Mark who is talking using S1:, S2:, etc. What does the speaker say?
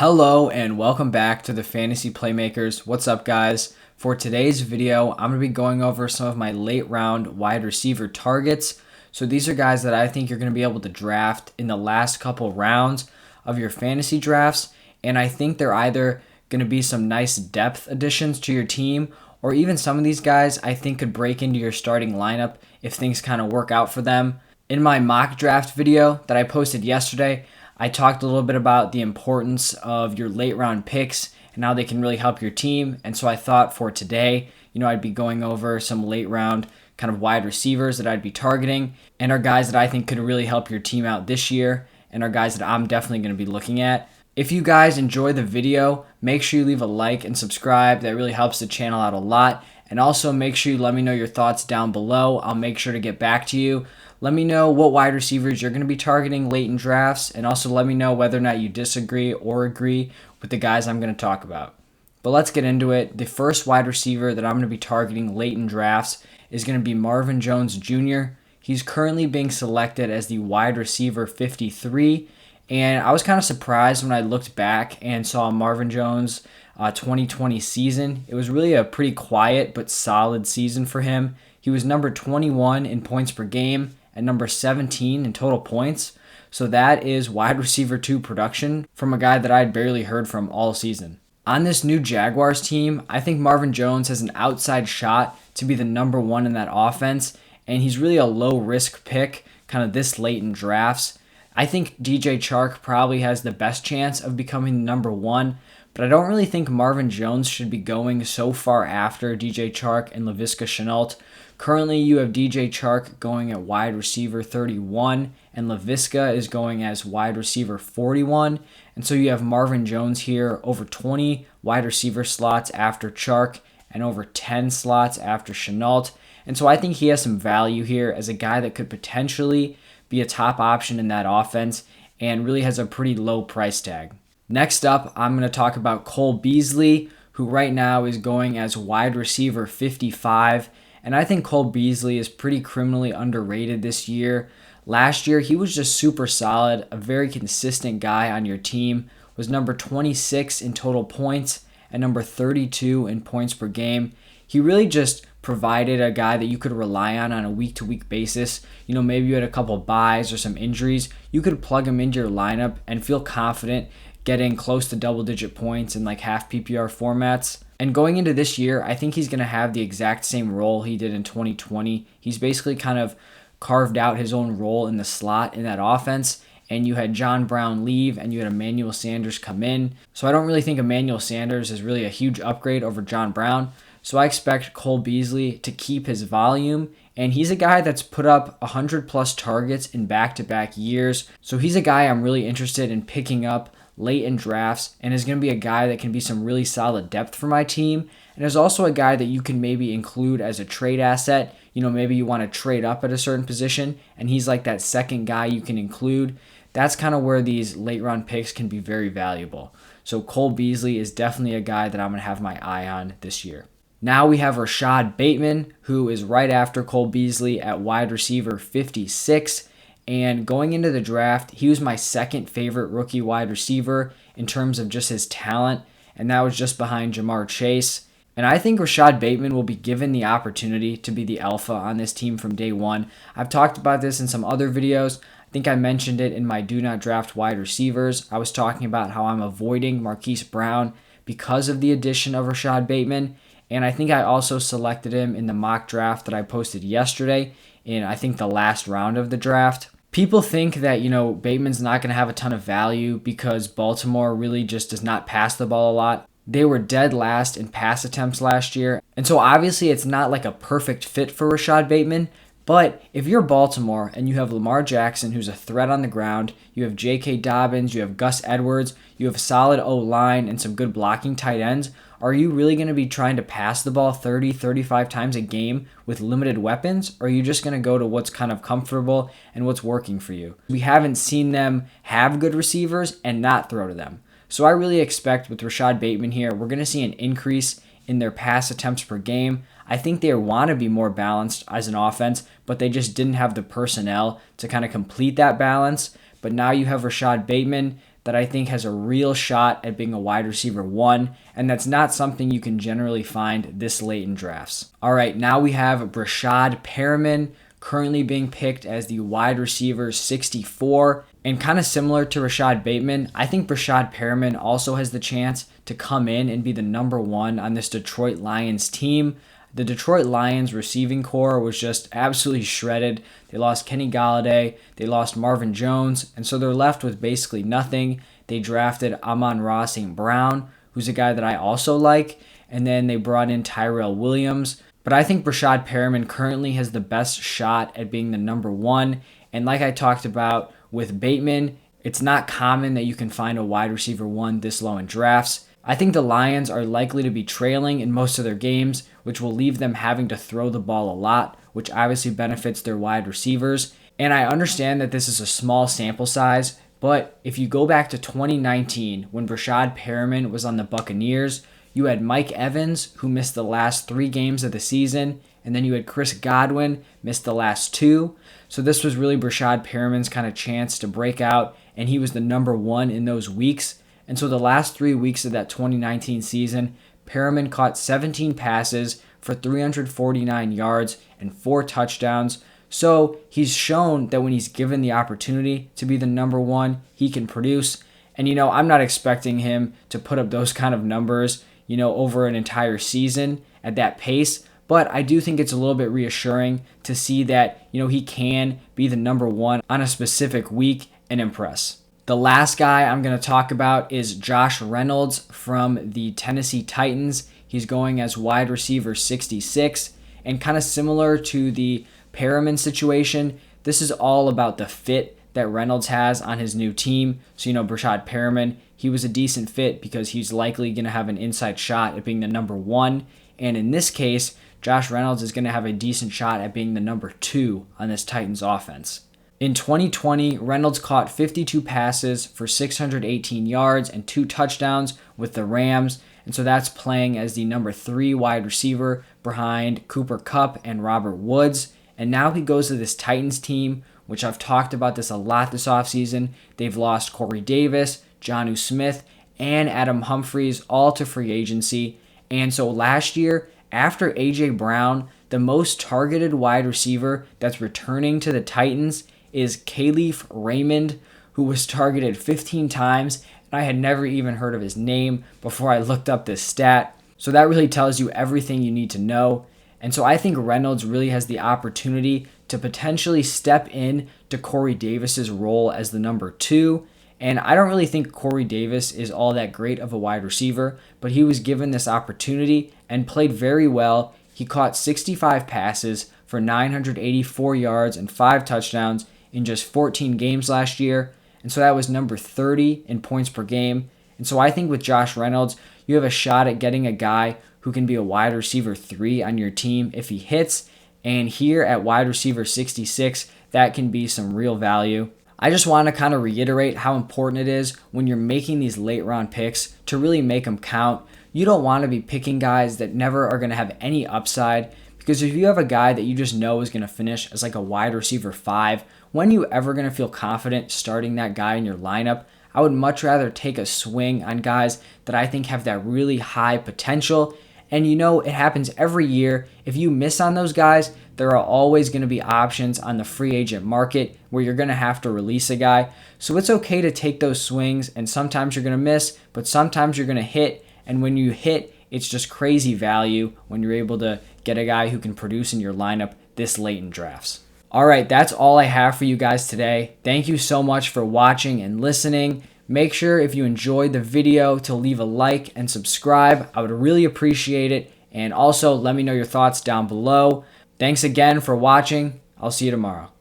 S1: Hello and welcome back to the Fantasy Playmakers. What's up, guys? For today's video, I'm going to be going over some of my late round wide receiver targets. So these are guys that I think you're going to be able to draft in the last couple rounds of your fantasy drafts. And I think they're either going to be some nice depth additions to your team, or even some of these guys I think could break into your starting lineup if things kind of work out for them. In my mock draft video that I posted yesterday, I talked a little bit about the importance of your late round picks and how they can really help your team. And so I thought for today, I'd be going over some late round kind of wide receivers that I'd be targeting and are guys that I think could really help your team out this year and are guys that I'm definitely going to be looking at. If you guys enjoy the video, make sure you leave a like and subscribe. That really helps the channel out a lot. And also make sure you let me know your thoughts down below. I'll make sure to get back to you. Let me know what wide receivers you're going to be targeting late in drafts, and also let me know whether or not you disagree or agree with the guys I'm going to talk about. But let's get into it. The first wide receiver that I'm going to be targeting late in drafts is going to be Marvin Jones Jr. He's currently being selected as the wide receiver 53, and I was kind of surprised when I looked back and saw Marvin Jones' 2020 season. It was really a pretty quiet but solid season for him. He was number 21 in points per game and number 17 in total points. So that is wide receiver 2 production from a guy that I had barely heard from all season. On this new Jaguars team, I think Marvin Jones has an outside shot to be the number 1 in that offense, and he's really a low risk pick kind of this late in drafts. I think DJ Chark probably has the best chance of becoming the number 1, but I don't really think Marvin Jones should be going so far after DJ Chark and Laviska Shenault. Currently, you have DJ Chark going at wide receiver 31, and Laviska is going as wide receiver 41. And so you have Marvin Jones here over 20 wide receiver slots after Chark and over 10 slots after Shenault. And so I think he has some value here as a guy that could potentially be a top option in that offense and really has a pretty low price tag. Next up, I'm going to talk about Cole Beasley, who right now is going as wide receiver 55. And I think Cole Beasley is pretty criminally underrated this year. Last year, he was just super solid, a very consistent guy on your team, was number 26 in total points and number 32 in points per game. He really just provided a guy that you could rely on a week-to-week basis. Maybe you had a couple buys or some injuries. You could plug him into your lineup and feel confident getting close to double-digit points in like half PPR formats. And going into this year, I think he's going to have the exact same role he did in 2020. He's basically kind of carved out his own role in the slot in that offense. And you had John Brown leave and you had Emmanuel Sanders come in. So I don't really think Emmanuel Sanders is really a huge upgrade over John Brown. So I expect Cole Beasley to keep his volume. And he's a guy that's put up 100 plus targets in back-to-back years. So he's a guy I'm really interested in picking up late in drafts and is going to be a guy that can be some really solid depth for my team, and is also a guy that you can maybe include as a trade asset. Maybe you want to trade up at a certain position and he's like that second guy you can include. That's kind of where these late round picks can be very valuable. So Cole Beasley is definitely a guy that I'm going to have my eye on this year. Now we have Rashod Bateman, who is right after Cole Beasley at wide receiver 56. And going into the draft, he was my second favorite rookie wide receiver in terms of just his talent, and that was just behind Jamar Chase. And I think Rashod Bateman will be given the opportunity to be the alpha on this team from day one. I've talked about this in some other videos. I think I mentioned it in my Do Not Draft Wide Receivers. I was talking about how I'm avoiding Marquise Brown because of the addition of Rashod Bateman. And I think I also selected him in the mock draft that I posted yesterday in, I think, the last round of the draft. People think that, Bateman's not going to have a ton of value because Baltimore really just does not pass the ball a lot. They were dead last in pass attempts last year. And so obviously it's not like a perfect fit for Rashod Bateman. But if you're Baltimore and you have Lamar Jackson, who's a threat on the ground, you have J.K. Dobbins, you have Gus Edwards, you have solid O-line and some good blocking tight ends, are you really going to be trying to pass the ball 30, 35 times a game with limited weapons? Or are you just going to go to what's kind of comfortable and what's working for you? We haven't seen them have good receivers and not throw to them. So I really expect with Rashod Bateman here, we're going to see an increase in their pass attempts per game. I think they want to be more balanced as an offense, but they just didn't have the personnel to kind of complete that balance. But now you have Rashod Bateman. that I think has a real shot at being a wide receiver 1, and that's not something you can generally find this late in drafts. All right, now we have Rashod Parris, currently being picked as the wide receiver 64. And kind of similar to Rashod Bateman, I think Rashod Parris also has the chance to come in and be the number 1 on this Detroit Lions team. The Detroit Lions receiving core was just absolutely shredded. They lost Kenny Golladay, they lost Marvin Jones, and so they're left with basically nothing. They drafted Amon-Ra St. Brown, who's a guy that I also like, and then they brought in Tyrell Williams. But I think Rashod Parris currently has the best shot at being the number 1, and like I talked about with Bateman, it's not common that you can find a wide receiver 1 this low in drafts. I think the Lions are likely to be trailing in most of their games, which will leave them having to throw the ball a lot, which obviously benefits their wide receivers. And I understand that this is a small sample size, but if you go back to 2019 when Rashod Parris was on the Buccaneers, you had Mike Evans, who missed the last 3 games of the season, and then you had Chris Godwin missed the last 2. So this was really Rashod Parris' kind of chance to break out, and he was the number 1 in those weeks. And so the last 3 weeks of that 2019 season, Parris caught 17 passes for 349 yards and 4 touchdowns. So he's shown that when he's given the opportunity to be the number 1, he can produce. And, I'm not expecting him to put up those kind of numbers, over an entire season at that pace. But I do think it's a little bit reassuring to see that, he can be the number 1 on a specific week and impress. The last guy I'm going to talk about is Josh Reynolds from the Tennessee Titans. He's going as wide receiver 66, and kind of similar to the Parris situation, this is all about the fit that Reynolds has on his new team. So, Rashod Parris, he was a decent fit because he's likely going to have an inside shot at being the number 1. And in this case, Josh Reynolds is going to have a decent shot at being the number 2 on this Titans offense. In 2020, Reynolds caught 52 passes for 618 yards and 2 touchdowns with the Rams, and so that's playing as the number 3 wide receiver behind Cooper Kupp and Robert Woods. And now he goes to this Titans team, which I've talked about this a lot this offseason. They've lost Corey Davis, Jonnu Smith, and Adam Humphries all to free agency. And so last year, after A.J. Brown, the most targeted wide receiver that's returning to the Titans is Khalif Raymond, who was targeted 15 times, and I had never even heard of his name before I looked up this stat. So that really tells you everything you need to know. And so I think Reynolds really has the opportunity to potentially step in to Corey Davis's role as the number 2. And I don't really think Corey Davis is all that great of a wide receiver, but he was given this opportunity and played very well. He caught 65 passes for 984 yards and 5 touchdowns in just 14 games last year. And so that was number 30 in points per game. And so I think with Josh Reynolds, you have a shot at getting a guy who can be a wide receiver 3 on your team if he hits. And here at wide receiver 66, that can be some real value. I just want to kind of reiterate how important it is when you're making these late round picks to really make them count. You don't want to be picking guys that never are going to have any upside, because if you have a guy that you just know is going to finish as like a wide receiver 5, when are you ever going to feel confident starting that guy in your lineup? I would much rather take a swing on guys that I think have that really high potential. And it happens every year. If you miss on those guys, there are always going to be options on the free agent market where you're going to have to release a guy. So it's okay to take those swings, and sometimes you're going to miss, but sometimes you're going to hit. And when you hit, it's just crazy value when you're able to get a guy who can produce in your lineup this late in drafts. All right, that's all I have for you guys today. Thank you so much for watching and listening. Make sure if you enjoyed the video to leave a like and subscribe. I would really appreciate it. And also let me know your thoughts down below. Thanks again for watching. I'll see you tomorrow.